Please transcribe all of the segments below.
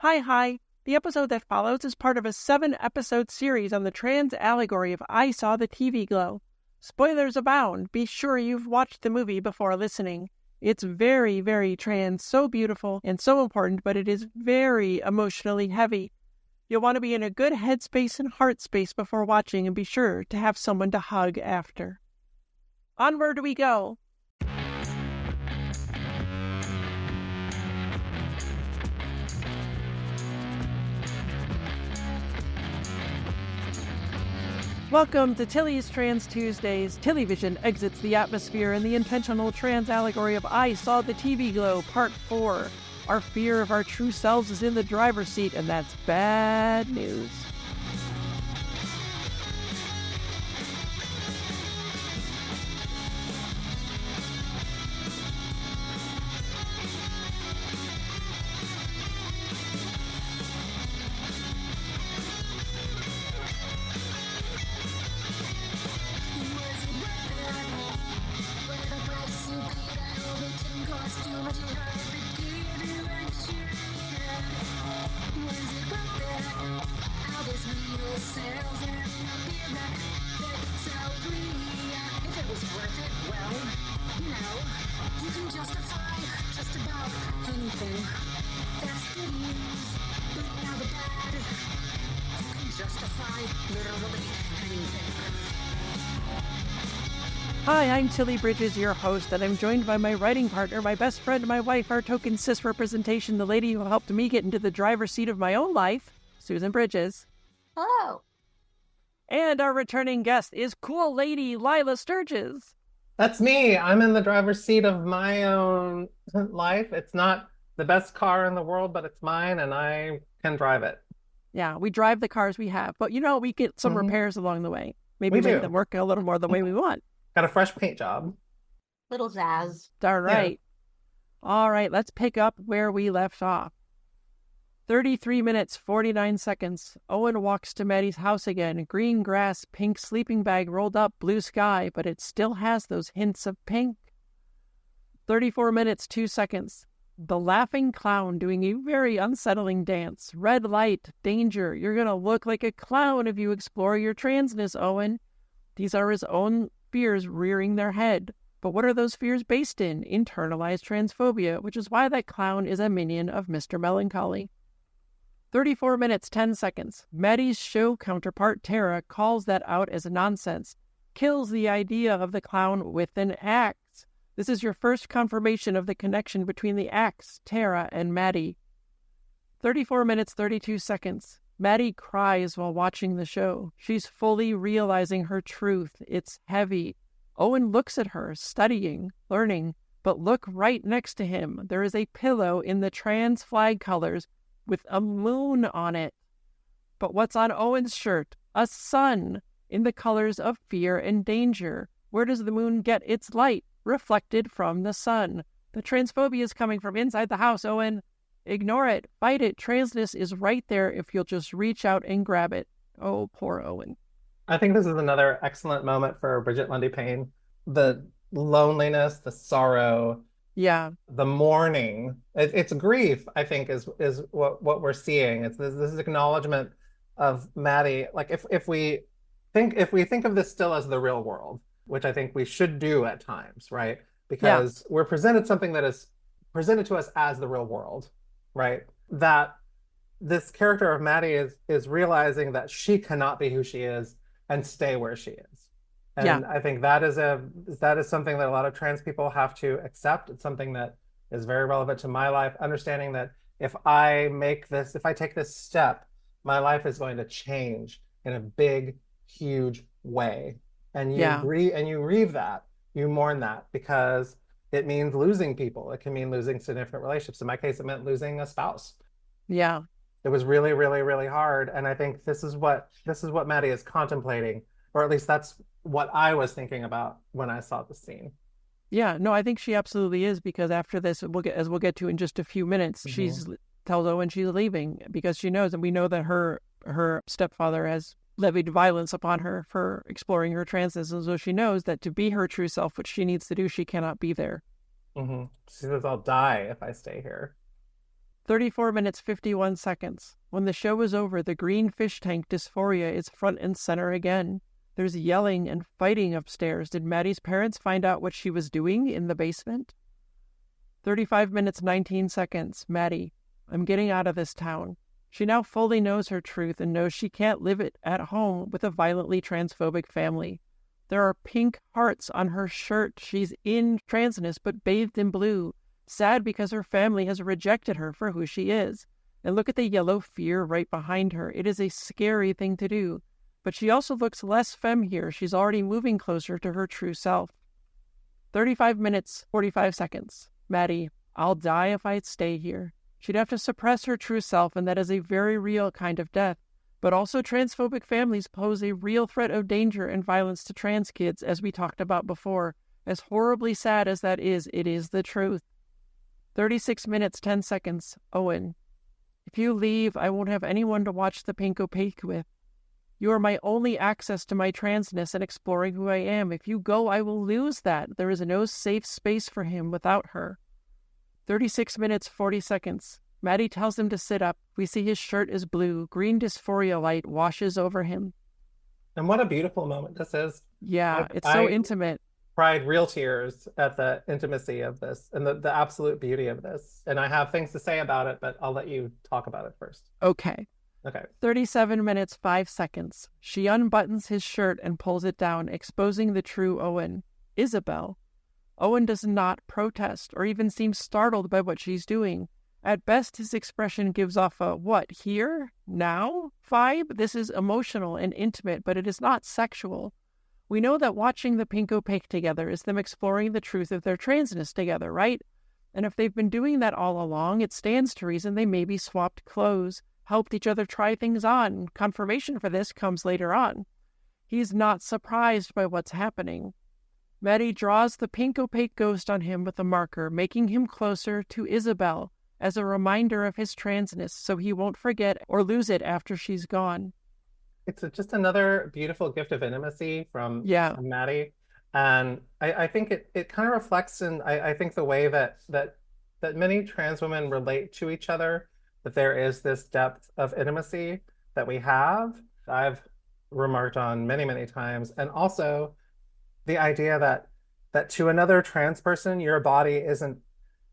Hi. The episode that follows is part of a 7-episode series on the trans allegory of I Saw the TV Glow. Spoilers abound. Be sure you've watched the movie before listening. It's very, very trans, so beautiful and so important, but it is very emotionally heavy. You'll want to be in a good headspace and heart space before watching, and be sure to have someone to hug after. Onward we go. Welcome to Tilly's Trans Tuesdays. Tillyvision exits the atmosphere in the intentional trans allegory of I Saw the TV Glow, Part 4. Our fear of our true selves is in the driver's seat, and that's bad news. Hi, I'm Tilly Bridges, your host, and I'm joined by my writing partner, my best friend, my wife, our token cis representation, the lady who helped me get into the driver's seat of my own life, Susan Bridges. Hello. And our returning guest is cool lady Lilah Sturges. That's me. I'm in the driver's seat of my own life. It's not the best car in the world, but it's mine, and I can drive it. Yeah, we drive the cars we have, but we get some repairs along the way. Maybe make them work a little more the way we want. Got a fresh paint job. Little jazz. All right. Yeah. All right, let's pick up where we left off. 33 minutes, 49 seconds. Owen walks to Maddie's house again. Green grass, pink sleeping bag rolled up, blue sky, but it still has those hints of pink. 34 minutes, 2 seconds. The laughing clown doing a very unsettling dance. Red light, danger. You're going to look like a clown if you explore your transness, Owen. These are his own fears rearing their head. But what are those fears based in? Internalized transphobia, which is why that clown is a minion of Mr. Melancholy. 34 minutes, 10 seconds. Maddie's show counterpart, Tara, calls that out as nonsense. Kills the idea of the clown with an axe. This is your first confirmation of the connection between the axe, Tara, and Maddie. 34 minutes, 32 seconds. Maddie cries while watching the show. She's fully realizing her truth. It's heavy. Owen looks at her, studying, learning, but look right next to him. There is a pillow in the trans flag colors with a moon on it. But what's on Owen's shirt? A sun in the colors of fear and danger. Where does the moon get its light? Reflected from the sun. The transphobia is coming from inside the house, Owen. Ignore it. Fight it. Transness is right there if you'll just reach out and grab it. Oh, poor Owen. I think this is another excellent moment for Bridget Lundy Payne. The loneliness, the sorrow, the mourning. It's grief, I think, is what we're seeing. It's this acknowledgement of Maddie. Like if we think of this still as the real world, which I think we should do at times, right? Because we're presented something that is presented to us as the real world, right? That this character of Maddie is realizing that she cannot be who she is and stay where she is. And I think that is something that a lot of trans people have to accept. It's something that is very relevant to my life, understanding that if I take this step, my life is going to change in a big, huge way. And you grieve that, you mourn that, because it means losing people. It can mean losing significant relationships. In my case, it meant losing a spouse. Yeah. It was really, really, really hard. And I think this is what Maddie is contemplating, or at least that's what I was thinking about when I saw the scene. Yeah, no, I think she absolutely is, because after this, as we'll get to in just a few minutes, she tells Owen she's leaving because she knows, and we know that her stepfather has levied violence upon her for exploring her transness, and so she knows that to be her true self, which she needs to do, she cannot be there. She says, I'll die if I stay here. 34 minutes, 51 seconds. When the show is over, the green fish tank dysphoria is front and center again. There's yelling and fighting upstairs. Did Maddie's parents find out what she was doing in the basement? 35 minutes, 19 seconds. Maddie, I'm getting out of this town. She now fully knows her truth and knows she can't live it at home with a violently transphobic family. There are pink hearts on her shirt. She's in transness but bathed in blue, sad because her family has rejected her for who she is. And look at the yellow fear right behind her. It is a scary thing to do. But she also looks less femme here. She's already moving closer to her true self. 35 minutes, 45 seconds. Maddie, I'll die if I stay here. She'd have to suppress her true self, and that is a very real kind of death. But also transphobic families pose a real threat of danger and violence to trans kids, as we talked about before. As horribly sad as that is, it is the truth. 36 minutes, 10 seconds. Owen, if you leave, I won't have anyone to watch the pink opaque with. You are my only access to my transness and exploring who I am. If you go, I will lose that. There is no safe space for him without her. 36 minutes, 40 seconds. Maddie tells him to sit up. We see his shirt is blue. Green dysphoria light washes over him. And what a beautiful moment this is. Yeah, it's so intimate. Cried real tears at the intimacy of this and the absolute beauty of this. And I have things to say about it, but I'll let you talk about it first. Okay. 37 minutes, 5 seconds. She unbuttons his shirt and pulls it down, exposing the true Owen, Isabel. Owen does not protest or even seem startled by what she's doing. At best, his expression gives off a what, here, now vibe. This is emotional and intimate, but it is not sexual. We know that watching the pink opaque together is them exploring the truth of their transness together, right? And if they've been doing that all along, it stands to reason they maybe swapped clothes, helped each other try things on. Confirmation for this comes later on. He's not surprised by what's happening. Maddie draws the pink opaque ghost on him with a marker, making him closer to Isabel as a reminder of his transness so he won't forget or lose it after she's gone. It's just another beautiful gift of intimacy from Maddie. And I think it kind of reflects in, I think, the way that many trans women relate to each other, that there is this depth of intimacy that we have. I've remarked on many, many times. And also the idea that to another trans person, your body isn't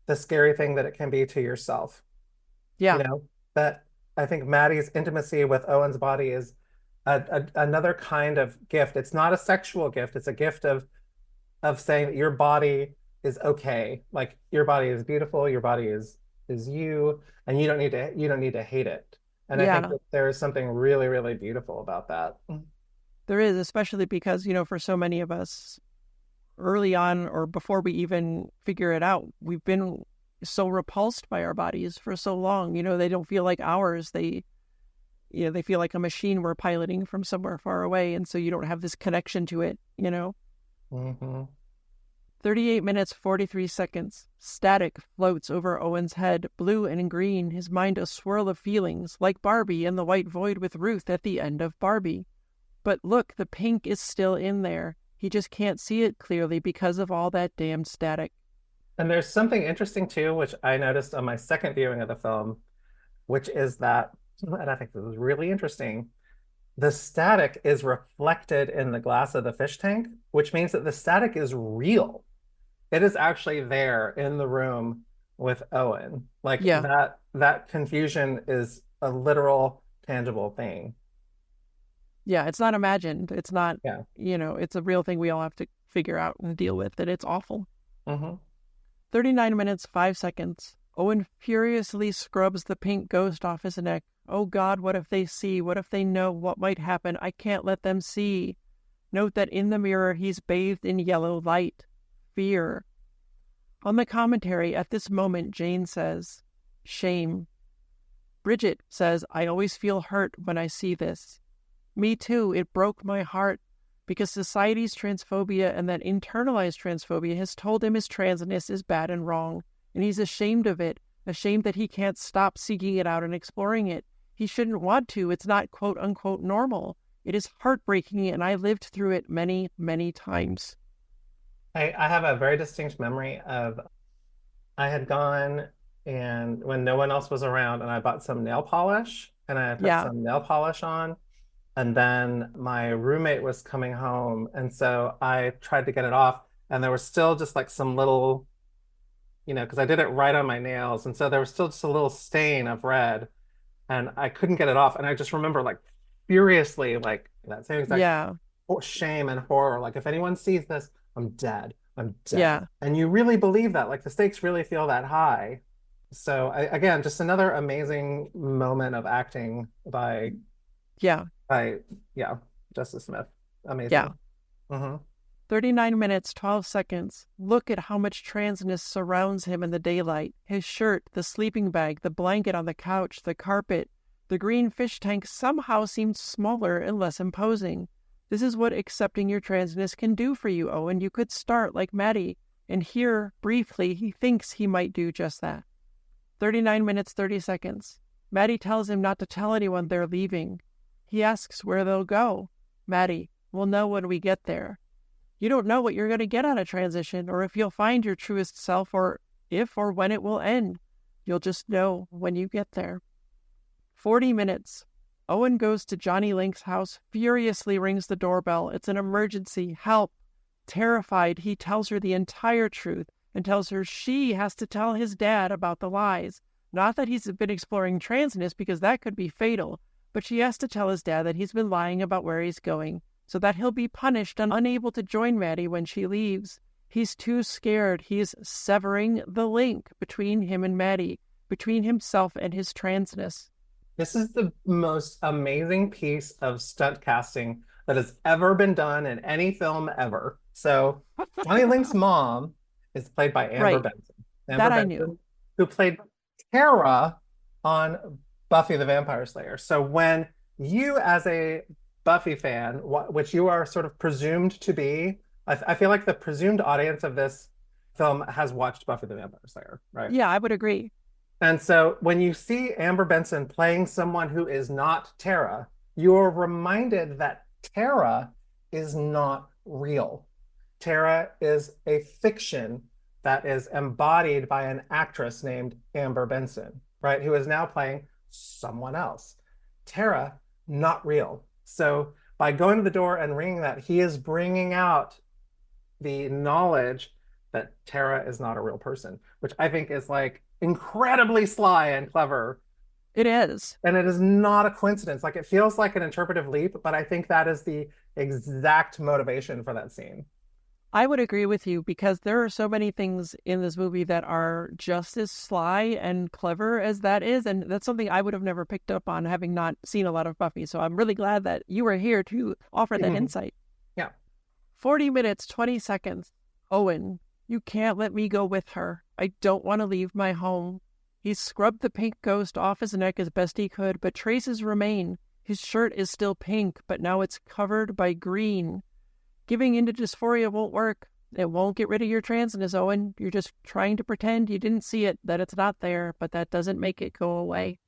the scary thing that it can be to yourself. Yeah. You know, that I think Maddie's intimacy with Owen's body is another kind of gift. It's not a sexual gift. It's a gift of saying that your body is okay. Like, your body is beautiful. Your body is you, and you don't need to hate it. And I think that there is something really, really beautiful about that. There is, especially because, for so many of us early on or before we even figure it out, we've been so repulsed by our bodies for so long. They don't feel like ours. They feel like a machine we're piloting from somewhere far away. And so you don't have this connection to it, Mm-hmm. 38 minutes, 43 seconds. Static floats over Owen's head, blue and green, his mind a swirl of feelings, like Barbie and the white void with Ruth at the end of Barbie. But look, the pink is still in there. He just can't see it clearly because of all that damned static. And there's something interesting too, which I noticed on my second viewing of the film, which is that, and I think this is really interesting, the static is reflected in the glass of the fish tank, which means that the static is real. It is actually there in the room with Owen. Like, that confusion is a literal, tangible thing. Yeah, it's not imagined. It's not, it's a real thing we all have to figure out and deal with, that it's awful. Mm-hmm. 39 minutes, 5 seconds. Owen furiously scrubs the pink ghost off his neck. Oh God, what if they see? What if they know what might happen? I can't let them see. Note that in the mirror, he's bathed in yellow light. Fear. On the commentary, at this moment, Jane says, shame. Bridget says, I always feel hurt when I see this. Me too, it broke my heart, because society's transphobia and that internalized transphobia has told him his transness is bad and wrong, and he's ashamed of it, ashamed that he can't stop seeking it out and exploring it. He shouldn't want to. It's not quote-unquote normal. It is heartbreaking, and I lived through it many, many times. I have a very distinct memory of, I had gone and when no one else was around, and I bought some nail polish and I put some nail polish on. And then my roommate was coming home, and so I tried to get it off, and there was still just like some little, because I did it right on my nails, and so there was still just a little stain of red, and I couldn't get it off. And I just remember like furiously, like that same exact shame and horror. Like, if anyone sees this, I'm dead. I'm dead. Yeah. And you really believe that, like the stakes really feel that high. So again, just another amazing moment of acting by Justice Smith. Amazing. Yeah. Mm-hmm. 39 minutes, 12 seconds. Look at how much transness surrounds him in the daylight. His shirt, the sleeping bag, the blanket on the couch, the carpet. The green fish tank somehow seemed smaller and less imposing. This is what accepting your transness can do for you, Owen. You could start like Maddie, and here, briefly, he thinks he might do just that. 39 minutes, 30 seconds. Maddie tells him not to tell anyone they're leaving. He asks where they'll go. Maddie, we'll know when we get there. You don't know what you're going to get on a transition, or if you'll find your truest self, or if or when it will end. You'll just know when you get there. 40 minutes. Owen goes to Johnny Link's house, furiously rings the doorbell. It's an emergency. Help. Terrified, he tells her the entire truth and tells her she has to tell his dad about the lies. Not that he's been exploring transness, because that could be fatal, but she has to tell his dad that he's been lying about where he's going, so that he'll be punished and unable to join Maddie when she leaves. He's too scared. He's severing the link between him and Maddie, between himself and his transness. This is the most amazing piece of stunt casting that has ever been done in any film ever. So Johnny Link's mom is played by Amber Benson. That I knew. Who played Tara on Buffy the Vampire Slayer. So when you, as a Buffy fan, which you are sort of presumed to be, I feel like the presumed audience of this film has watched Buffy the Vampire Slayer, right? Yeah, I would agree. And so when you see Amber Benson playing someone who is not Tara, you're reminded that Tara is not real. Tara is a fiction that is embodied by an actress named Amber Benson, right? Who is now playing someone else. Tara, not real. So by going to the door and ringing that, he is bringing out the knowledge that Tara is not a real person, which I think is like incredibly sly and clever. It is. And it is not a coincidence. Like, it feels like an interpretive leap, but I think that is the exact motivation for that scene. I would agree with you, because there are so many things in this movie that are just as sly and clever as that is. And that's something I would have never picked up on, having not seen a lot of Buffy. So I'm really glad that you were here to offer that insight. Yeah. 40 minutes, 20 seconds. Owen, you can't let me go with her. I don't want to leave my home. He scrubbed the pink ghost off his neck as best he could, but traces remain. His shirt is still pink, but now it's covered by green. Giving into dysphoria won't work. It won't get rid of your transness, Owen. You're just trying to pretend you didn't see it, that it's not there, but that doesn't make it go away.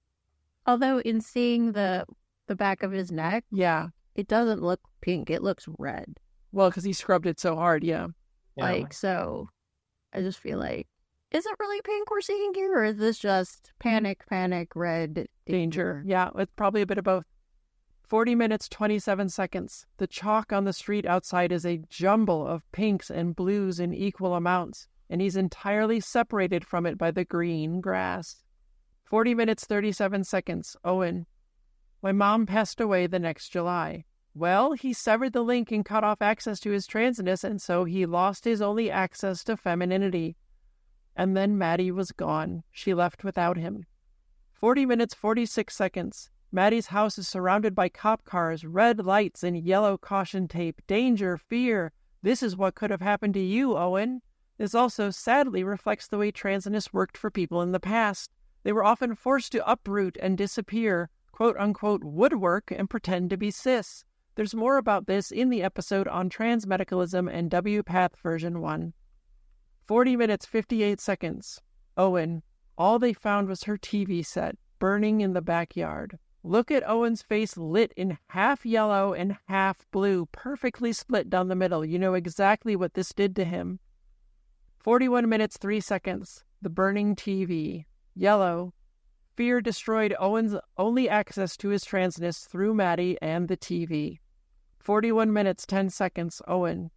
Although in seeing the back of his neck, it doesn't look pink. It looks red. Well, because he scrubbed it so hard, So I just feel like, is it really pink we're seeing here, or is this just panic, red, danger? Yeah, it's probably a bit of both. 40 minutes, 27 seconds. The chalk on the street outside is a jumble of pinks and blues in equal amounts, and he's entirely separated from it by the green grass. 40 minutes, 37 seconds. Owen, my mom passed away the next July. Well, he severed the link and cut off access to his transness, and so he lost his only access to femininity. And then Maddie was gone. She left without him. 40 minutes, 46 seconds. Maddie's house is surrounded by cop cars, red lights, and yellow caution tape. Danger, fear. This is what could have happened to you, Owen. This also sadly reflects the way transness worked for people in the past. They were often forced to uproot and disappear, quote-unquote woodwork, and pretend to be cis. There's more about this in the episode on Transmedicalism and WPATH version 1. 40 minutes, 58 seconds. Owen, all they found was her TV set, burning in the backyard. Look at Owen's face, lit in half yellow and half blue, perfectly split down the middle. You know exactly what this did to him. 41 minutes, 3 seconds. The burning TV. Yellow. Fear destroyed Owen's only access to his transness through Maddie and the TV. 41 minutes, 10 seconds, Owen.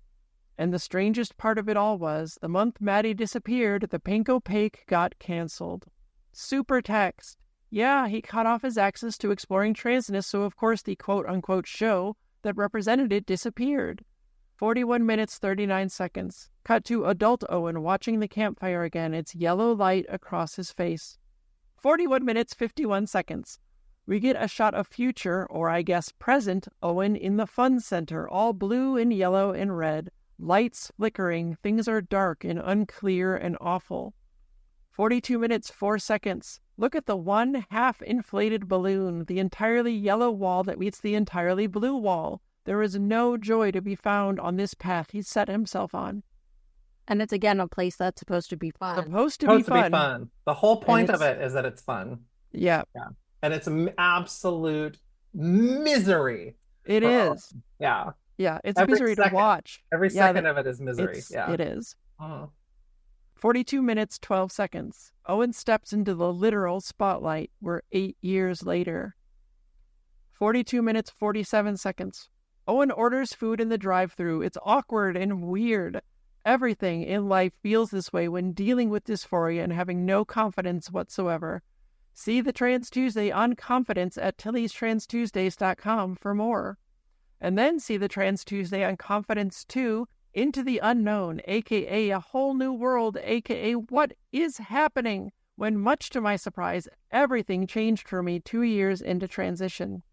And the strangest part of it all was, the month Maddie disappeared, the pink opaque got canceled. Super text. Yeah, he cut off his access to exploring transness, so of course the quote-unquote show that represented it disappeared. 41 minutes, 39 seconds. Cut to adult Owen watching the campfire again, its yellow light across his face. 41 minutes, 51 seconds. We get a shot of future, or I guess present, Owen in the fun center, all blue and yellow and red. Lights flickering, things are dark and unclear and awful. 42 minutes, 4 seconds. Look at the one half-inflated balloon, the entirely yellow wall that meets the entirely blue wall. There is no joy to be found on this path he's set himself on. And it's, again, a place that's supposed to be fun. Supposed to be fun. The whole point of it is that it's fun. Yeah. And it's absolute misery. It is. Yeah. Yeah, it's misery to watch. Every second of it is misery. It is. 42 minutes, 12 seconds. Owen steps into the literal spotlight. We're 8 years later. 42 minutes, 47 seconds. Owen orders food in the drive-thru. It's awkward and weird. Everything in life feels this way when dealing with dysphoria and having no confidence whatsoever. See the Trans Tuesday on confidence at TillysTransTuesdays.com for more. And then see the Trans Tuesday on Confidence 2, Into the Unknown, a.k.a. A Whole New World, a.k.a. What is Happening? When, much to my surprise, everything changed for me 2 years into transition.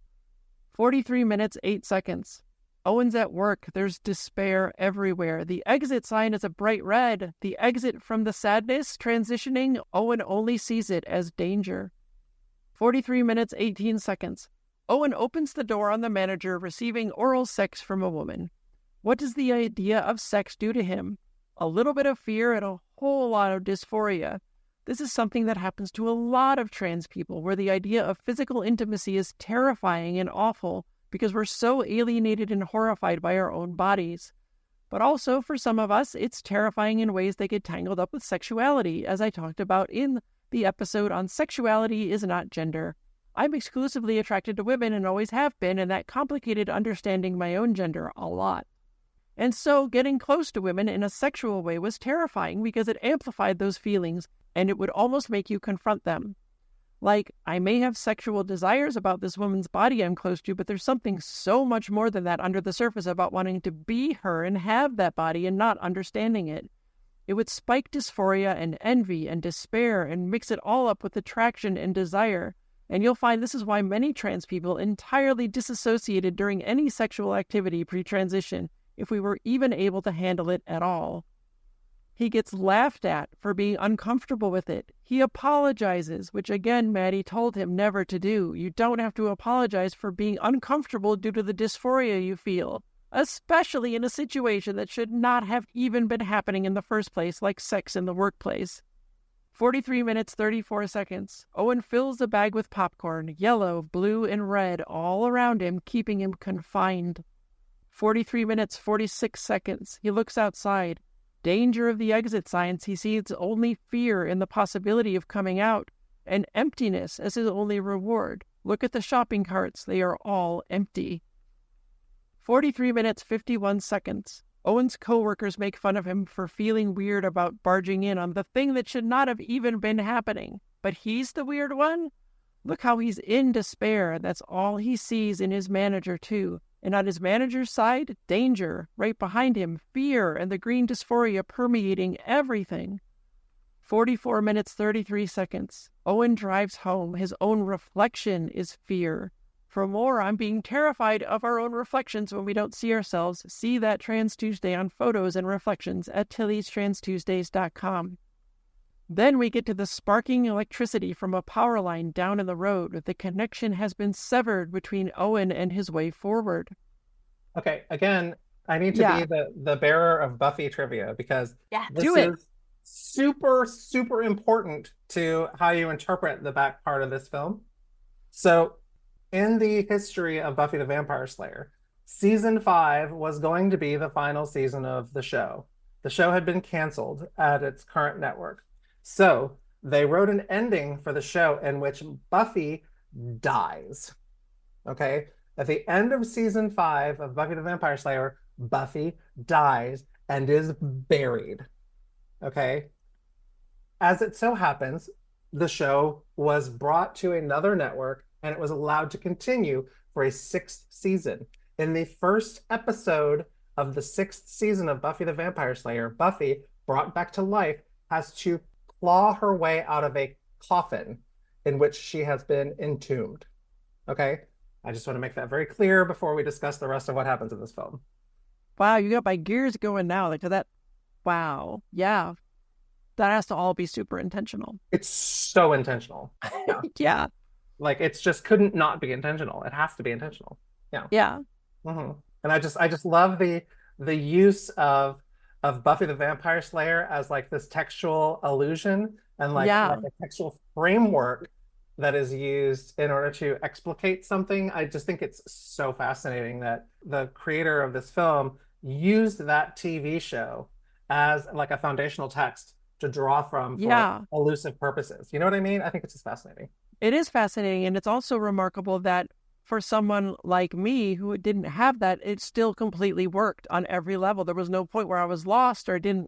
43 minutes, 8 seconds. Owen's at work. There's despair everywhere. The exit sign is a bright red. The exit from the sadness, transitioning, Owen only sees it as danger. 43 minutes, 18 seconds. Owen opens the door on the manager receiving oral sex from a woman. What does the idea of sex do to him? A little bit of fear and a whole lot of dysphoria. This is something that happens to a lot of trans people, where the idea of physical intimacy is terrifying and awful because we're so alienated and horrified by our own bodies. But also, for some of us, it's terrifying in ways they get tangled up with sexuality, as I talked about in the episode on Sexuality is Not Gender. I'm exclusively attracted to women and always have been, and that complicated understanding my own gender a lot. And so getting close to women in a sexual way was terrifying because it amplified those feelings, and it would almost make you confront them. Like, I may have sexual desires about this woman's body I'm close to, but there's something so much more than that under the surface about wanting to be her and have that body and not understanding it. It would spike dysphoria and envy and despair and mix it all up with attraction and desire. And you'll find this is why many trans people entirely disassociated during any sexual activity pre-transition, if we were even able to handle it at all. He gets laughed at for being uncomfortable with it. He apologizes, which again, Maddie told him never to do. You don't have to apologize for being uncomfortable due to the dysphoria you feel, especially in a situation that should not have even been happening in the first place, like sex in the workplace. 43 minutes, 34 seconds. Owen fills the bag with popcorn, yellow, blue, and red, all around him, keeping him confined. 43 minutes, 46 seconds. He looks outside. Danger of the exit signs, he sees only fear in the possibility of coming out, and emptiness as his only reward. Look at the shopping carts, they are all empty. 43 minutes, 51 seconds. Owen's co-workers make fun of him for feeling weird about barging in on the thing that should not have even been happening. But he's the weird one? Look how he's in despair. That's all he sees in his manager, too. And on his manager's side, danger. Right behind him, fear and the green dysphoria permeating everything. 44 minutes, 33 seconds. Owen drives home. His own reflection is fear. For more on being terrified of our own reflections when we don't see ourselves, see that Trans Tuesday on Photos and Reflections at TillysTransTuesdays.com. Then we get to the sparking electricity from a power line down in the road. The connection has been severed between Owen and his way forward. Okay, again, I need to be the bearer of Buffy trivia because this is super, super important to how you interpret the back part of this film. So, in the history of Buffy the Vampire Slayer, season 5 was going to be the final season of the show. The show had been canceled at its current network. So they wrote an ending for the show in which Buffy dies. Okay? At the end of season 5 of Buffy the Vampire Slayer, Buffy dies and is buried. Okay? As it so happens, the show was brought to another network and it was allowed to continue for a 6th season. In the first episode of the 6th season of Buffy the Vampire Slayer, Buffy, brought back to life, has to claw her way out of a coffin in which she has been entombed. Okay? I just want to make that very clear before we discuss the rest of what happens in this film. Wow, you got my gears going now. Like that. Wow. Yeah. That has to all be super intentional. It's so intentional. Yeah. Yeah. Like it's just couldn't not be intentional. It has to be intentional. Yeah. Yeah. Mm-hmm. And I just love the use of Buffy the Vampire Slayer as like this textual illusion and like a textual framework that is used in order to explicate something. I just think it's so fascinating that the creator of this film used that TV show as like a foundational text to draw from for elusive purposes. You know what I mean? I think it's just fascinating. It is fascinating. And it's also remarkable that for someone like me who didn't have that, it still completely worked on every level. There was no point where I was lost or didn't,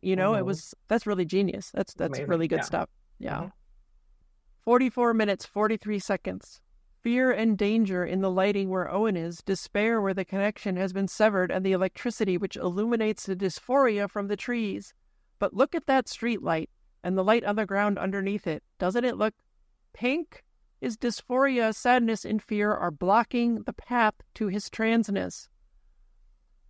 that's really genius. That's amazing. Really good stuff. Yeah. Mm-hmm. 44 minutes, 43 seconds. Fear and danger in the lighting where Owen is, despair where the connection has been severed, and the electricity which illuminates the dysphoria from the trees. But look at that street light and the light on the ground underneath it. Doesn't it look pink? His dysphoria, sadness, and fear are blocking the path to his transness.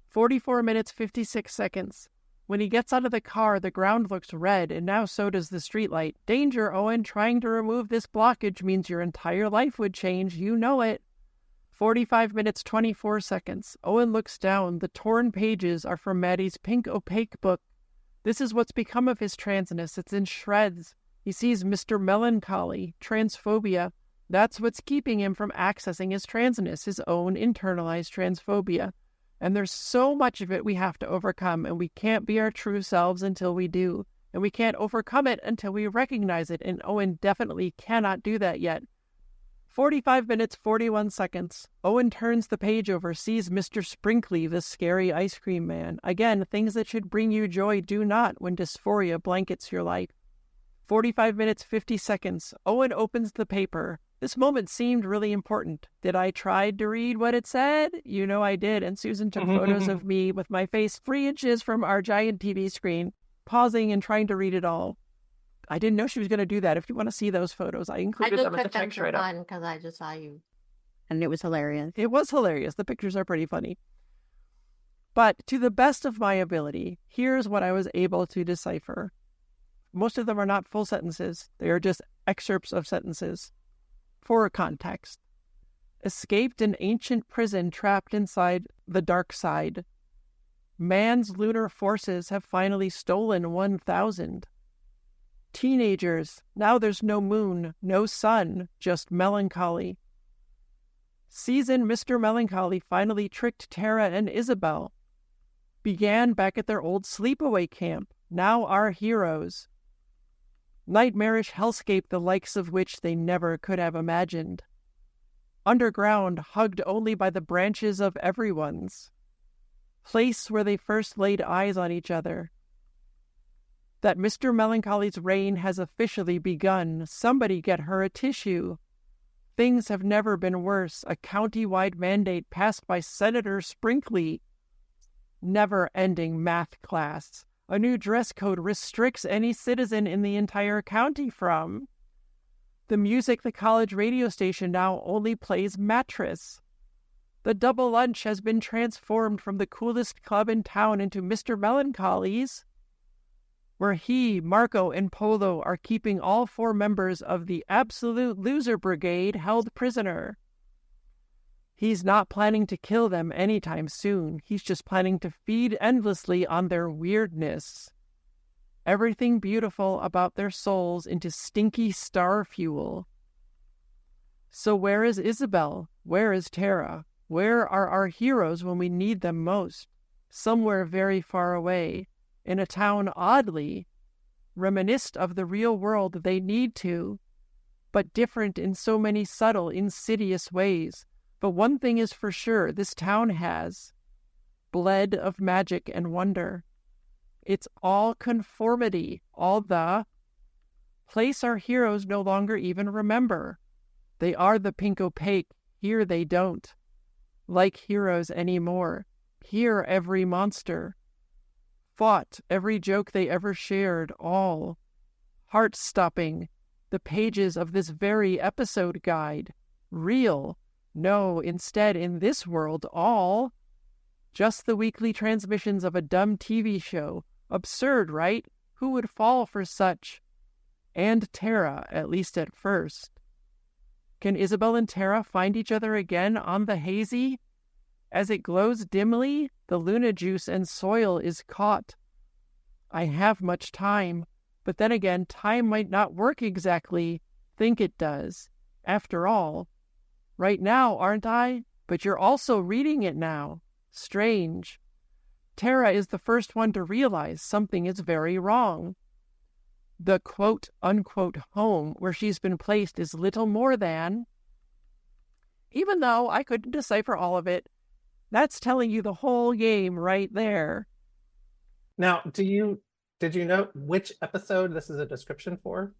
44 minutes, 56 seconds. When he gets out of the car, the ground looks red, and now so does the streetlight. Danger, Owen. Trying to remove this blockage means your entire life would change. You know it. 45 minutes, 24 seconds. Owen looks down. The torn pages are from Maddie's pink opaque book. This is what's become of his transness. It's in shreds. He sees Mr. Melancholy, transphobia. That's what's keeping him from accessing his transness, his own internalized transphobia. And there's so much of it we have to overcome, and we can't be our true selves until we do. And we can't overcome it until we recognize it, and Owen definitely cannot do that yet. 45 minutes, 41 seconds. Owen turns the page over, sees Mr. Sprinkly, the scary ice cream man. Again, things that should bring you joy do not when dysphoria blankets your life. 45 minutes, 50 seconds. Owen opens the paper. This moment seemed really important. Did I try to read what it said? You know I did, and Susan took photos of me with my face 3 inches from our giant TV screen, pausing and trying to read it all. I didn't know she was going to do that. If you want to see those photos, I included them in the text right up. Because I just saw you. And it was hilarious. It was hilarious. The pictures are pretty funny. But to the best of my ability, here's what I was able to decipher. Most of them are not full sentences. They are just excerpts of sentences. For context. Escaped an ancient prison trapped inside the dark side. Man's lunar forces have finally stolen 1,000. Teenagers, now there's no moon, no sun, just melancholy. Season Mr. Melancholy finally tricked Tara and Isabel. Began back at their old sleepaway camp, now our heroes. Nightmarish hellscape the likes of which they never could have imagined. Underground, hugged only by the branches of everyone's. Place where they first laid eyes on each other. That Mr. Melancholy's reign has officially begun. Somebody get her a tissue. Things have never been worse. A county-wide mandate passed by Senator Sprinkly. Never-ending math class. A new dress code restricts any citizen in the entire county from. The music the college radio station now only plays Mattress. The double lunch has been transformed from the coolest club in town into Mr. Melancholy's, where he, Marco, and Polo are keeping all 4 members of the Absolute Loser Brigade held prisoner. He's not planning to kill them anytime soon. He's just planning to feed endlessly on their weirdness. Everything beautiful about their souls into stinky star fuel. So where is Isabel? Where is Tara? Where are our heroes when we need them most? Somewhere very far away. In a town, oddly, reminiscent of the real world they need to, but different in so many subtle, insidious ways. But one thing is for sure, this town has bled of magic and wonder. It's all conformity, all the place our heroes no longer even remember. They are the pink opaque, here they don't like heroes anymore. Here every monster fought, every joke they ever shared, all heart-stopping, the pages of this very episode guide. Real, no, instead in this world, all just the weekly transmissions of a dumb TV show. Absurd, right? Who would fall for such? And Tara, at least at first. Can Isabel and Tara find each other again on the hazy? As it glows dimly, the Luna juice and soil is caught. I have much time, but then again, time might not work exactly. Think it does. After all, right now, aren't I? But you're also reading it now. Strange. Tara is the first one to realize something is very wrong. The quote-unquote home where she's been placed is little more than, even though I couldn't decipher all of it, that's telling you the whole game right there. Now, did you know which episode this is a description for?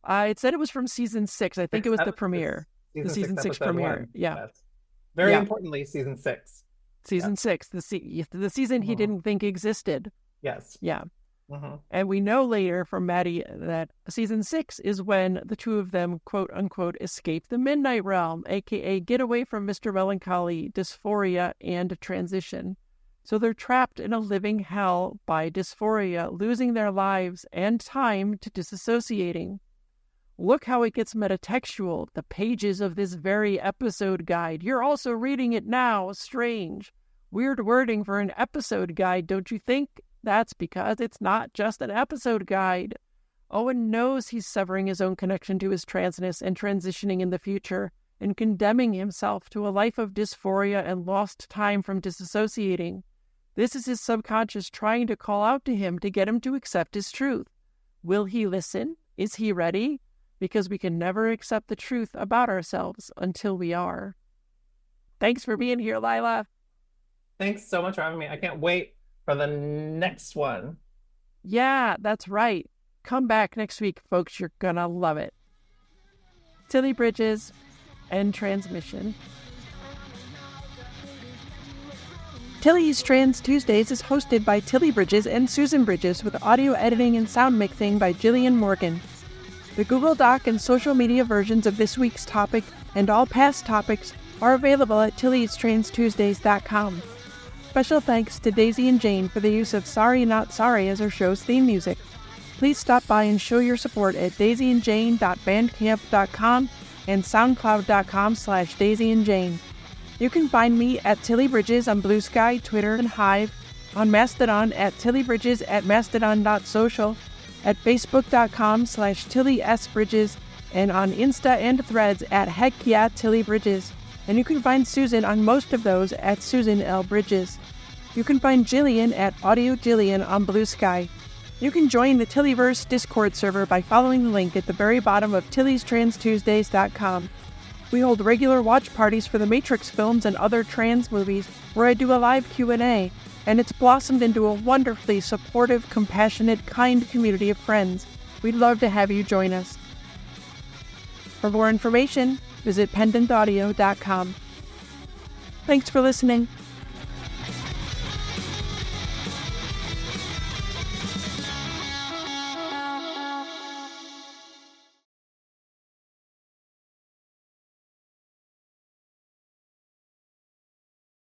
It said it was from season 6. I think it was the premiere. The season 6 premiere. 1. Yeah. Yes. Very importantly, season 6. Season 6, the season he didn't think existed. Yes. Yeah. And we know later from Maddie that season 6 is when the two of them, quote unquote, escape the Midnight Realm, aka get away from Mr. Melancholy, dysphoria, and transition. So they're trapped in a living hell by dysphoria, losing their lives and time to disassociating. Look how it gets metatextual, the pages of this very episode guide. You're also reading it now. Strange. Weird wording for an episode guide, don't you think? That's because it's not just an episode guide. Owen knows he's severing his own connection to his transness and transitioning in the future and condemning himself to a life of dysphoria and lost time from disassociating. This is his subconscious trying to call out to him to get him to accept his truth. Will he listen? Is he ready? Because we can never accept the truth about ourselves until we are. Thanks for being here, Lilah. Thanks so much for having me. I can't wait for the next one. Yeah, that's right. Come back next week, folks. You're gonna love it. Tilly Bridges, End Transmission. Tilly's Trans Tuesdays is hosted by Tilly Bridges and Susan Bridges with audio editing and sound mixing by Jillian Morgan. The Google Doc and social media versions of this week's topic and all past topics are available at TillysTransTuesdays.com. Special thanks to Daisy and Jane for the use of Sorry Not Sorry as our show's theme music. Please stop by and show your support at daisyandjane.bandcamp.com and soundcloud.com/daisyandjane. You can find me at Tilly Bridges on Bluesky, Twitter, and Hive, on Mastodon at TillyBridges at mastodon.social, at facebook.com/TillySBridges, and on Insta and Threads at HeckYeahTillyBridges. And you can find Susan on most of those at Susan L. Bridges. You can find Jillian at Audio Jillian on Bluesky. You can join the Tillyverse Discord server by following the link at the very bottom of TillysTransTuesdays.com. We hold regular watch parties for the Matrix films and other trans movies where I do a live Q&A, and it's blossomed into a wonderfully supportive, compassionate, kind community of friends. We'd love to have you join us. For more information, visit pendantaudio.com. Thanks for listening.